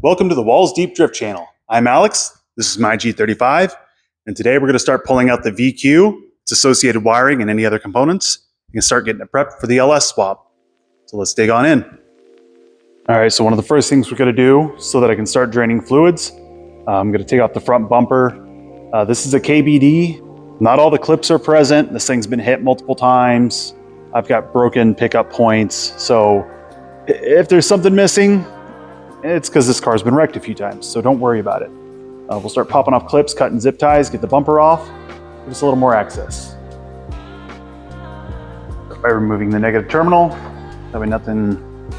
Welcome to the Walls Deep Drift channel. I'm Alex, this is my G35, and today we're going to start pulling out the VQ, its associated wiring, and any other components, and start getting it prepped for the LS swap. So let's dig on in. Alright, so one of the first things we're going to do so that I can start draining fluids, I'm going to take off the front bumper. This is a KBD. Not all the clips are present. This thing's been hit multiple times. I've got broken pickup points, so if there's something missing, it's because this car's been wrecked a few times, so don't worry about it. We'll start popping off clips, cutting zip ties, get the bumper off, give us a little more access. By removing the negative terminal, that way nothing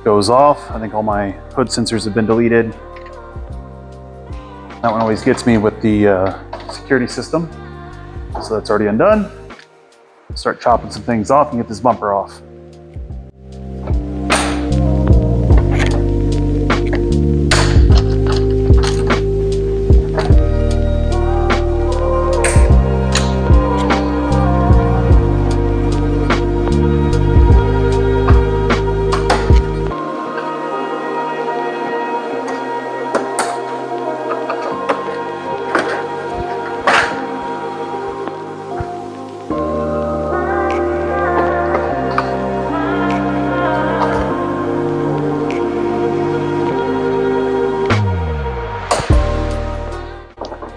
goes off. I think all my hood sensors have been deleted. That one always gets me with the security system, so that's already undone. Start chopping some things off and get this bumper off.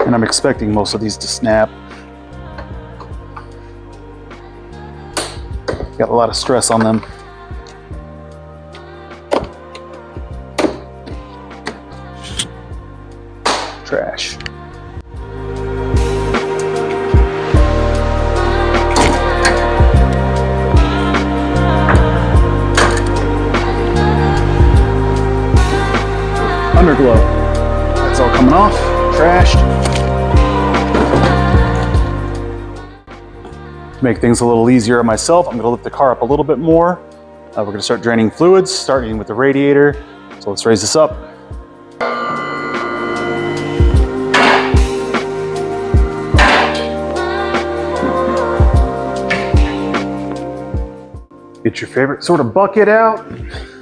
And I'm expecting most of these to snap. Got a lot of stress on them. Trash. Underglow. That's all coming off. Trashed. To make things a little easier on myself, I'm going to lift the car up a little bit more. We're going to start draining fluids, starting with the radiator. So let's raise this up. Get your favorite sort of bucket out.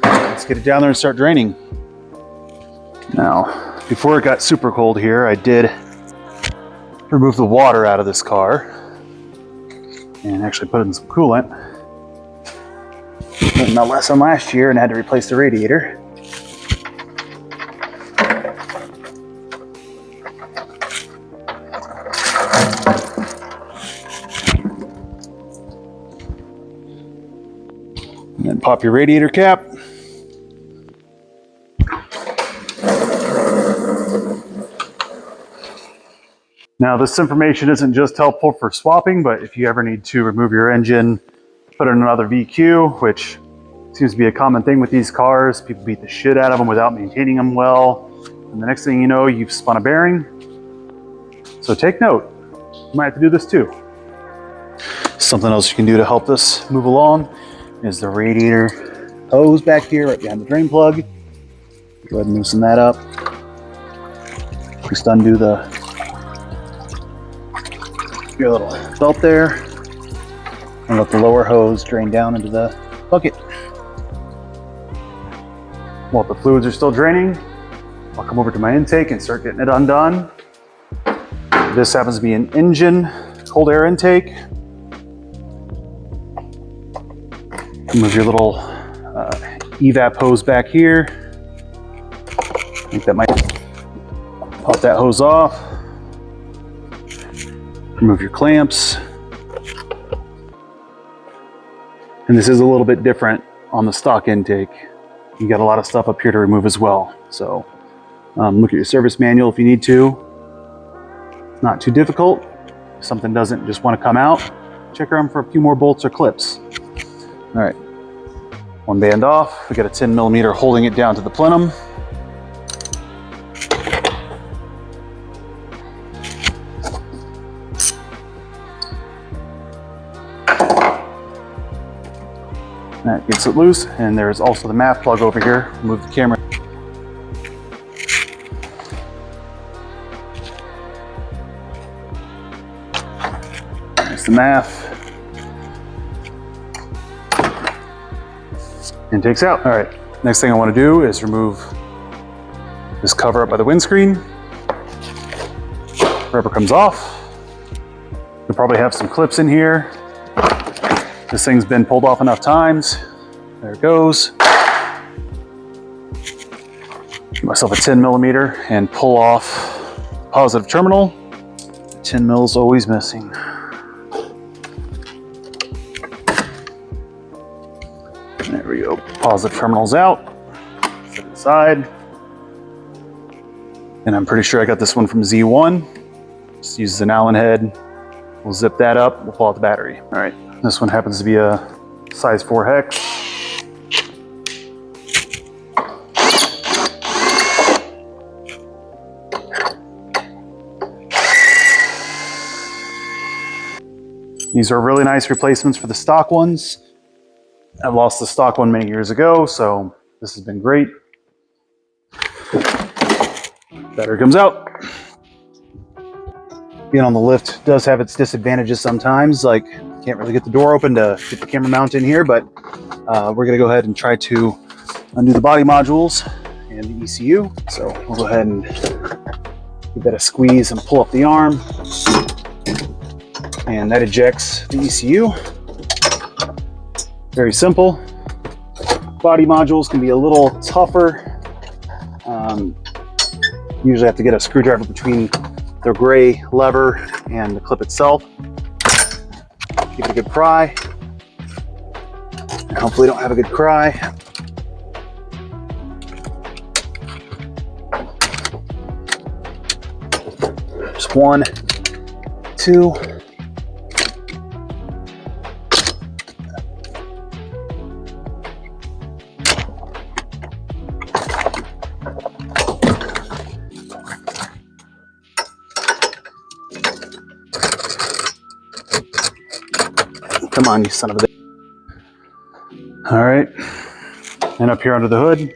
Let's get it down there and start draining. Now, before it got super cold here, I did remove the water out of this car and actually put in some coolant. Learned my lesson last year and had to replace the radiator. And then pop your radiator cap. Now, this information isn't just helpful for swapping, but if you ever need to remove your engine, put in another VQ, which seems to be a common thing with these cars. People beat the shit out of them without maintaining them well. And the next thing you know, you've spun a bearing. So take note, you might have to do this too. Something else you can do to help this move along is the radiator hose back here, right behind the drain plug. Go ahead and loosen that up. Just undo your little belt there and let the lower hose drain down into the bucket. While the fluids are still draining, I'll come over to my intake and start getting it undone. This happens to be an engine cold air intake. Move your little evap hose back here. I think that might pop that hose off. Remove your clamps. And this is a little bit different on the stock intake. You got a lot of stuff up here to remove as well. So look at your service manual if you need to. It's not too difficult. If something doesn't just want to come out, check around for a few more bolts or clips. All right, one band off. We got a 10mm holding it down to the plenum. That gets it loose, and there's also the MAF plug over here. Move the camera. There's the MAF. Intake's out. All right, next thing I want to do is remove Just cover up by the windscreen. Rubber comes off. You'll probably have some clips in here. This thing's been pulled off enough times. There it goes. Get myself a 10mm and pull off the positive terminal. 10 mils always missing. There we go. Positive terminal's out. Set it aside. And I'm pretty sure I got this one from Z1. Just uses an Allen head. We'll zip that up. We'll pull out the battery. All right. This one happens to be a size 4 hex. These are really nice replacements for the stock ones. I lost the stock one many years ago, so this has been great. Battery comes out. Being on the lift does have its disadvantages sometimes, like can't really get the door open to get the camera mount in here, but we're gonna go ahead and try to undo the body modules and the ECU. So we'll go ahead and give that a squeeze and pull up the arm. And that ejects the ECU. Very simple. Body modules can be a little tougher. Usually have to get a screwdriver between the gray lever and the clip itself. Give it a good pry. And hopefully don't have a good cry. Just 1, 2. Come on, you son of a bitch. All right, and up here under the hood,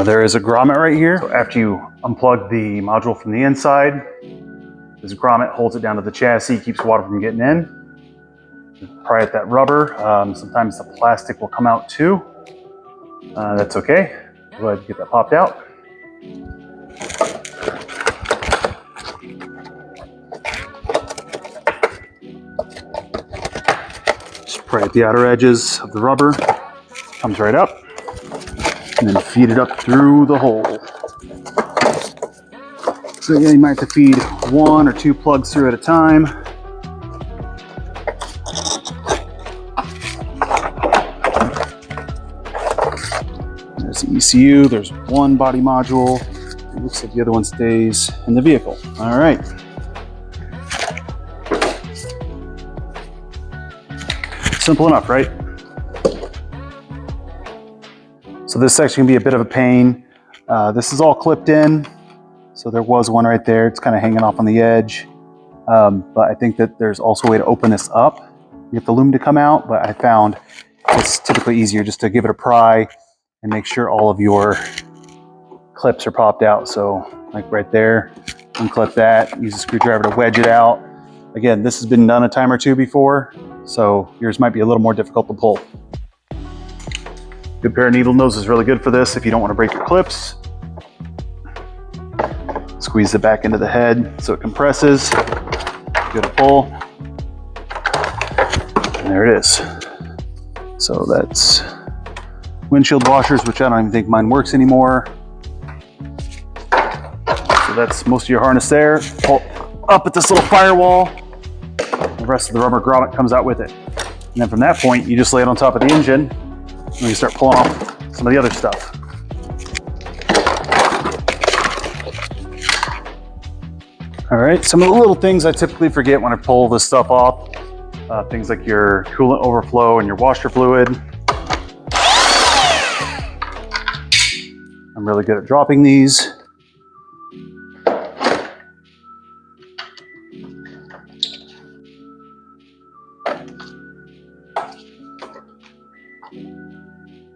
there is a grommet right here. So after you unplug the module from the inside, this grommet holds it down to the chassis, keeps water from getting in. Pry at that rubber. Sometimes the plastic will come out too. That's okay. Go ahead and get that popped out. Pry at the outer edges of the rubber, comes right up, and then feed it up through the hole. So yeah, you might have to feed 1 or 2 plugs through at a time. There's the ECU, there's 1 body module. It looks like the other one stays in the vehicle. All right. Simple enough, right? So this section can be a bit of a pain. This is all clipped in. So there was one right there. It's kind of hanging off on the edge. But I think that there's also a way to open this up, get the loom to come out. But I found it's typically easier just to give it a pry and make sure all of your clips are popped out. So like right there, unclip that, use a screwdriver to wedge it out. Again, this has been done a time or two before, so yours might be a little more difficult to pull. Good pair of needle nose is really good for this if you don't want to break your clips. Squeeze it back into the head so it compresses. Good pull. And there it is. So that's windshield washers, which I don't even think mine works anymore. So that's most of your harness there. Pull up at this little firewall. The rest of the rubber grommet comes out with it. And then from that point, you just lay it on top of the engine and you start pulling off some of the other stuff. All right, some of the little things I typically forget when I pull this stuff off. Things like your coolant overflow and your washer fluid. I'm really good at dropping these.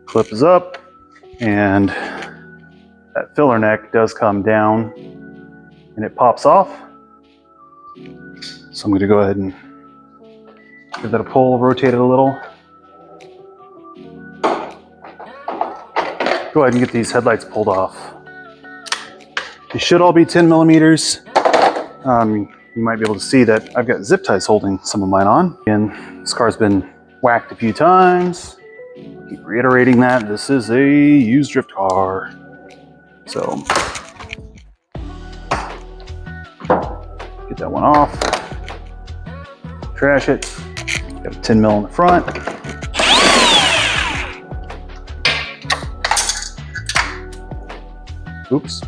Clip is up, and that filler neck does come down and it pops off. So I'm going to go ahead and give that a pull, rotate it a little. Go ahead and get these headlights pulled off. They should all be 10 millimeters. You might be able to see that I've got zip ties holding some of mine on. And this car's been whacked a few times. Keep reiterating that this is a used drift car. So get that one off. Trash it. Got a 10 mil in the front. Oops.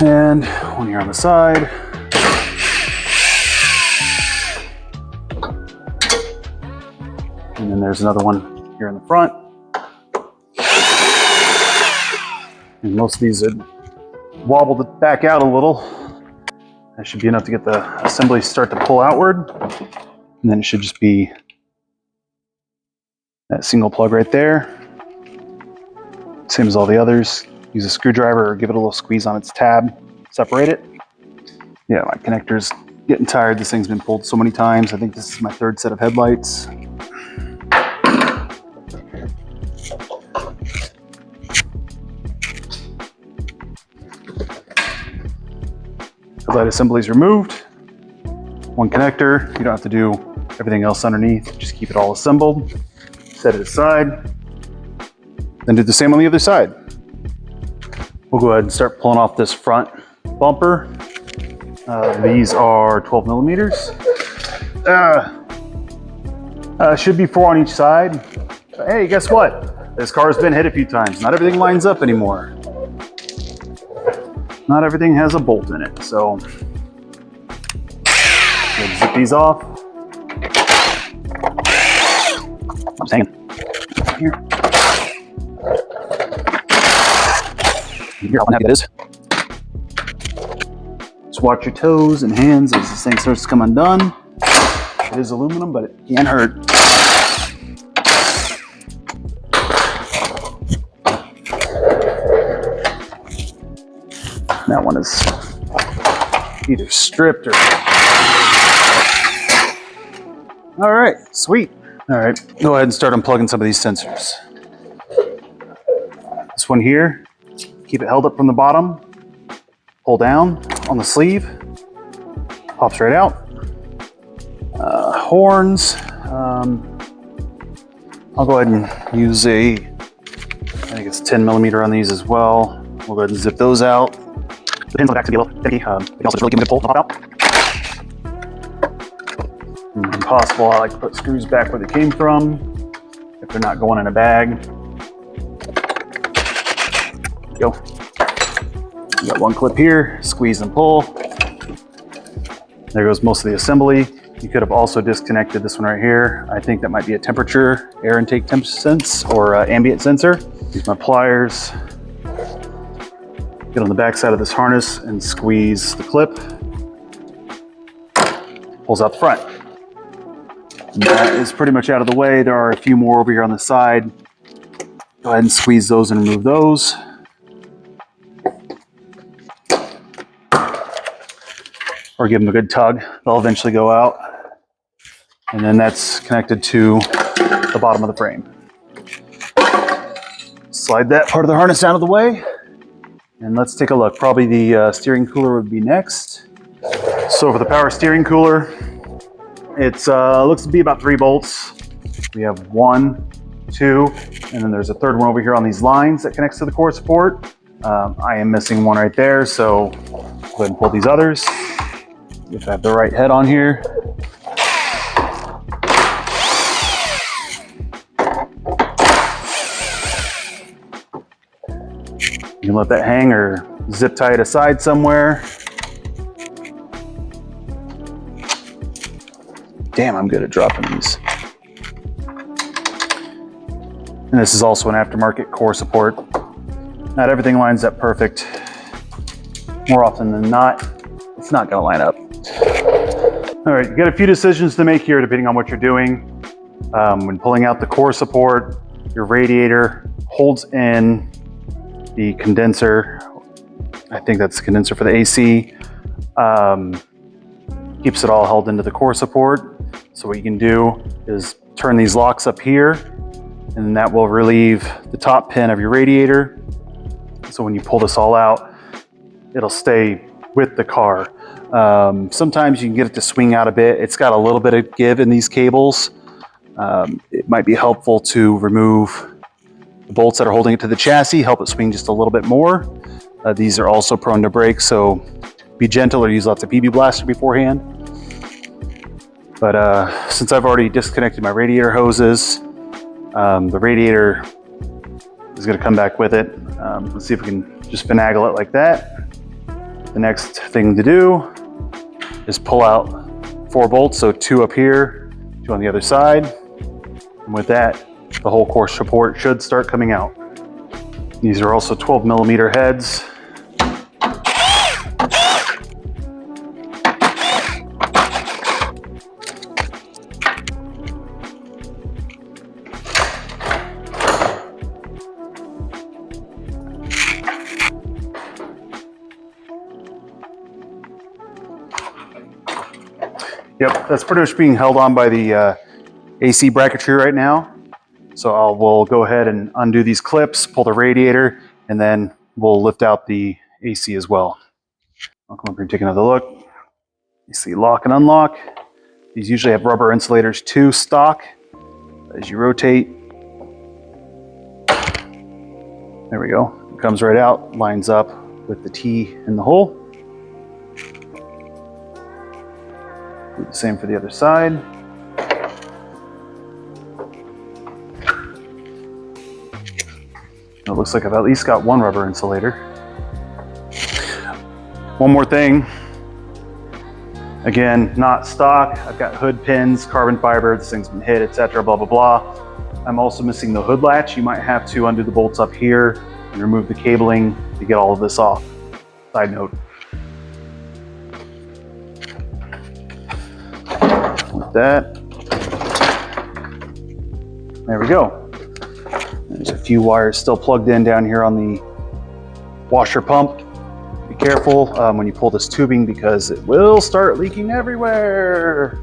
And one here on the side. And then there's another one here in the front. And most of these would wobble back out a little. That should be enough to get the assembly start to pull outward. And then it should just be that single plug right there. Same as all the others. Use a screwdriver or give it a little squeeze on its tab. Separate it. Yeah, my connector's getting tired. This thing's been pulled so many times. I think this is my third set of headlights. Headlight assembly is removed. One connector. You don't have to do everything else underneath. Just keep it all assembled. Set it aside. Then do the same on the other side. We'll go ahead and start pulling off this front bumper. These are 12 millimeters. Should be 4 on each side. But hey, guess what? This car's been hit a few times. Not everything lines up anymore. Not everything has a bolt in it, so let's zip these off. I'm hanging here. Here, how heavy that is. Just watch your toes and hands as this thing starts to come undone. It is aluminum, but it can't hurt. That one is either stripped or... All right, sweet. All right, go ahead and start unplugging some of these sensors. This one here, keep it held up from the bottom, pull down on the sleeve, pops right out. Horns, I'll go ahead and use I think it's 10 millimeter on these as well. We'll go ahead and zip those out. The pins on the back to be a little finicky. You can also just really give them a pull, pop out. When possible, I like to put screws back where they came from if they're not going in a bag. Go. You got one clip here, squeeze and pull. There goes most of the assembly. You could have also disconnected this one right here. I think that might be a temperature, air intake temp sense or ambient sensor. Use my pliers. Get on the back side of this harness and squeeze the clip. Pulls out the front. And that is pretty much out of the way. There are a few more over here on the side. Go ahead and squeeze those and remove those. Or give them a good tug. They'll eventually go out. And then that's connected to the bottom of the frame. Slide that part of the harness out of the way. And let's take a look. Probably the steering cooler would be next. So for the power steering cooler, it looks to be about 3 bolts. We have 1, 2, and then there's a third one over here on these lines that connects to the core support. I am missing one right there, so go ahead and pull these others. If I have the right head on here. You can let that hang or zip tie it aside somewhere. Damn, I'm good at dropping these. And this is also an aftermarket core support. Not everything lines up perfect. More often than not, it's not gonna line up. All right, you got a few decisions to make here depending on what you're doing. When pulling out the core support, your radiator holds in the condenser. I think that's the condenser for the AC. Keeps it all held into the core support. So what you can do is turn these locks up here, and that will relieve the top pin of your radiator. So when you pull this all out, it'll stay with the car. Sometimes you can get it to swing out a bit. It's got a little bit of give in these cables. It might be helpful to remove the bolts that are holding it to the chassis, help it swing just a little bit more. These are also prone to break, so be gentle or use lots of PB Blaster beforehand. But since I've already disconnected my radiator hoses, the radiator is going to come back with it. Let's see if we can just finagle it like that. The next thing to do is pull out 4 bolts, so 2 up here, 2 on the other side. And with that, the whole core support should start coming out. These are also 12mm heads. Yep, that's pretty much being held on by the AC bracketry right now. So we'll go ahead and undo these clips, pull the radiator, and then we'll lift out the AC as well. I'll come up here and take another look. You see lock and unlock. These usually have rubber insulators too, stock. As you rotate, there we go. It comes right out, lines up with the T in the hole. Do the same for the other side. It looks like I've at least got 1 rubber insulator. One more thing. Again, not stock. I've got hood pins, carbon fiber, this thing's been hit, etc., blah, blah, blah. I'm also missing the hood latch. You might have to undo the bolts up here and remove the cabling to get all of this off. Side note. Like that. There we go. There's a few wires still plugged in down here on the washer pump. Be careful when you pull this tubing because it will start leaking everywhere.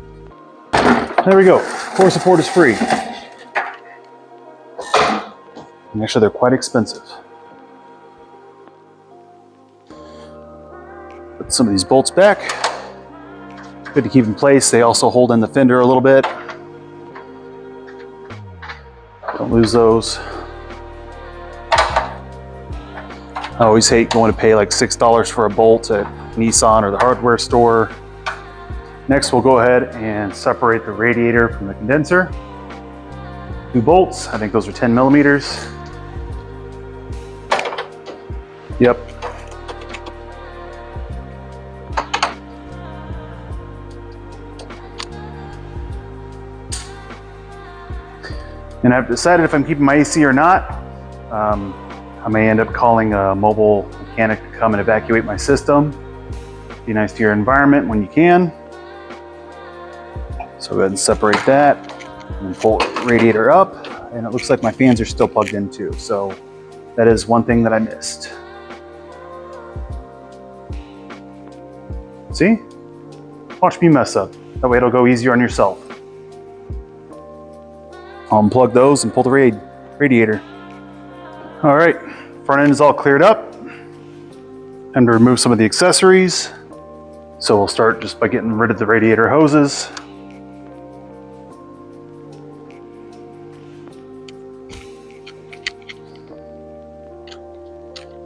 There we go. Core support is free. And actually, they're quite expensive. Put some of these bolts back. Good to keep in place. They also hold in the fender a little bit. Don't lose those. I always hate going to pay like $6 for a bolt at Nissan or the hardware store. Next, we'll go ahead and separate the radiator from the condenser. 2 bolts, I think those are 10mm. Yep. And I've decided if I'm keeping my AC or not. I may end up calling a mobile mechanic to come and evacuate my system. Be nice to your environment when you can. So go ahead and separate that and pull the radiator up. And it looks like my fans are still plugged in too. So that is one thing that I missed. See? Watch me mess up. That way it'll go easier on yourself. I'll unplug those and pull the radiator. All right, front end is all cleared up. Time to remove some of the accessories. So we'll start just by getting rid of the radiator hoses.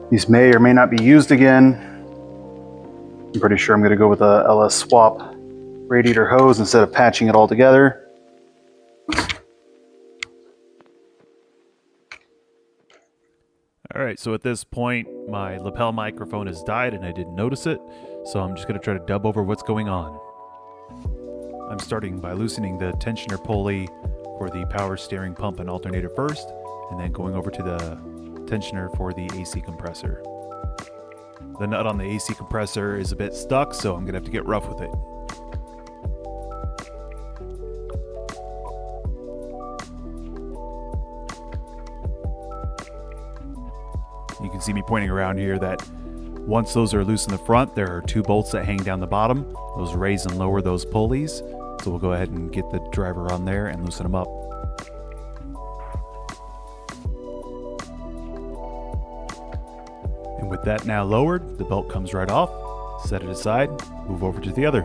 These may or may not be used again. I'm pretty sure I'm gonna go with a LS swap radiator hose instead of patching it all together. All right, so at this point, my lapel microphone has died and I didn't notice it, so I'm just going to try to dub over what's going on. I'm starting by loosening the tensioner pulley for the power steering pump and alternator first, and then going over to the tensioner for the AC compressor. The nut on the AC compressor is a bit stuck, so I'm going to have to get rough with it. You can see me pointing around here that once those are loose in the front, there are 2 bolts that hang down the bottom. Those raise and lower those pulleys. So we'll go ahead and get the driver on there and loosen them up. And with that now lowered, the belt comes right off. Set it aside, move over to the other.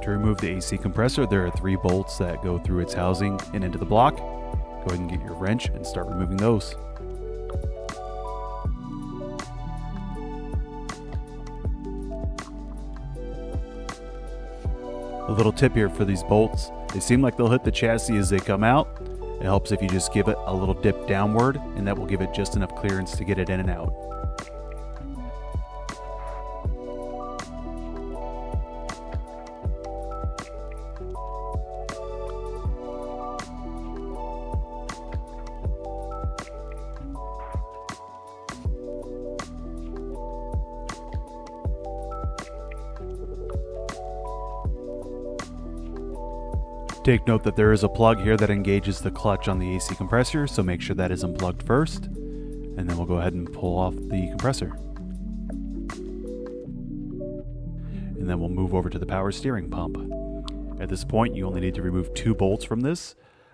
To remove the AC compressor, there are 3 bolts that go through its housing and into the block. Go ahead and get your wrench and start removing those. A little tip here for these bolts, they seem like they'll hit the chassis as they come out. It helps if you just give it a little dip downward, and that will give it just enough clearance to get it in and out. Take note that there is a plug here that engages the clutch on the AC compressor, so make sure that is unplugged first, and then we'll go ahead and pull off the compressor. And then we'll move over to the power steering pump. At this point, you only need to remove 2 bolts from this.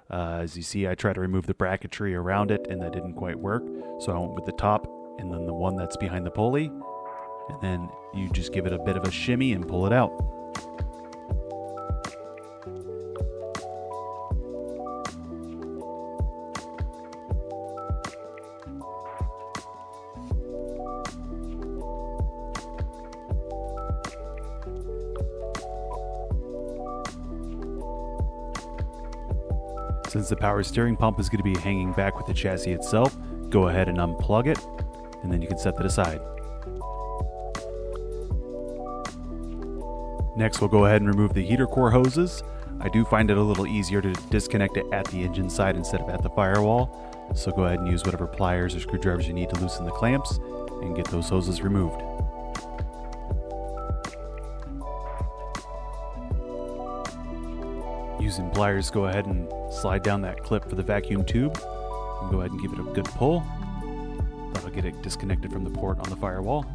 As you see, I tried to remove the bracketry around it, and that didn't quite work, so I went with the top, and then the one that's behind the pulley, and then you just give it a bit of a shimmy and pull it out. Since the power steering pump is going to be hanging back with the chassis itself, go ahead and unplug it, and then you can set that aside. Next, we'll go ahead and remove the heater core hoses. I do find it a little easier to disconnect it at the engine side instead of at the firewall, so go ahead and use whatever pliers or screwdrivers you need to loosen the clamps and get those hoses removed. Using pliers, go ahead and slide down that clip for the vacuum tube and go ahead and give it a good pull. That'll get it disconnected from the port on the firewall.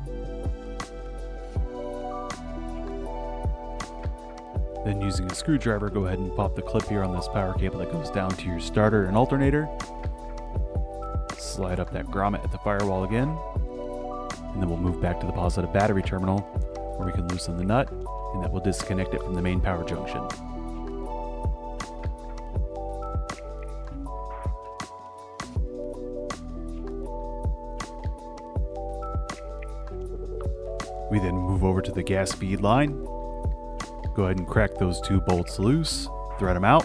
Then using a screwdriver, go ahead and pop the clip here on this power cable that goes down to your starter and alternator. Slide up that grommet at the firewall again, and then we'll move back to the positive battery terminal where we can loosen the nut, and that will disconnect it from the main power junction. We then move over to the gas feed line. Go ahead and crack those 2 bolts loose, thread them out.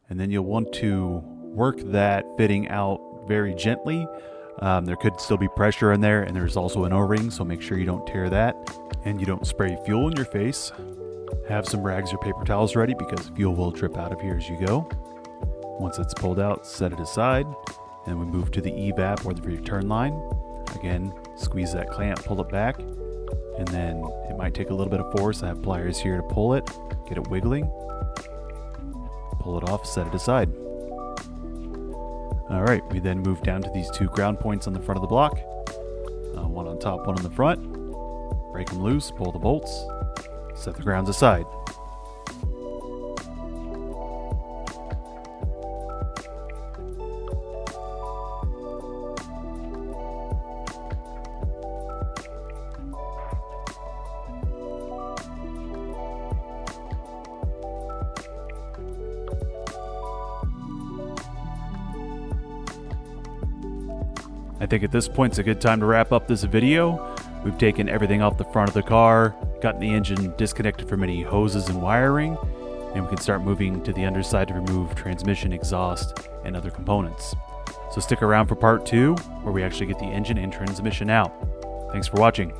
And then you'll want to work that fitting out very gently. There could still be pressure in there, and there's also an O-ring, so make sure you don't tear that and you don't spray fuel in your face. Have some rags or paper towels ready because fuel will drip out of here as you go. Once it's pulled out, set it aside, and we move to the evap or the return line. Again, squeeze that clamp, pull it back, and then it might take a little bit of force. I have pliers here to pull it, get it wiggling, pull it off, set it aside. Alright, we then move down to these 2 ground points on the front of the block. One on top, one on the front. Break them loose, pull the bolts, set the grounds aside. I think at this point it's a good time to wrap up this video. We've taken everything off the front of the car, gotten the engine disconnected from any hoses and wiring, and we can start moving to the underside to remove transmission, exhaust, and other components. So stick around for part 2, where we actually get the engine and transmission out. Thanks for watching.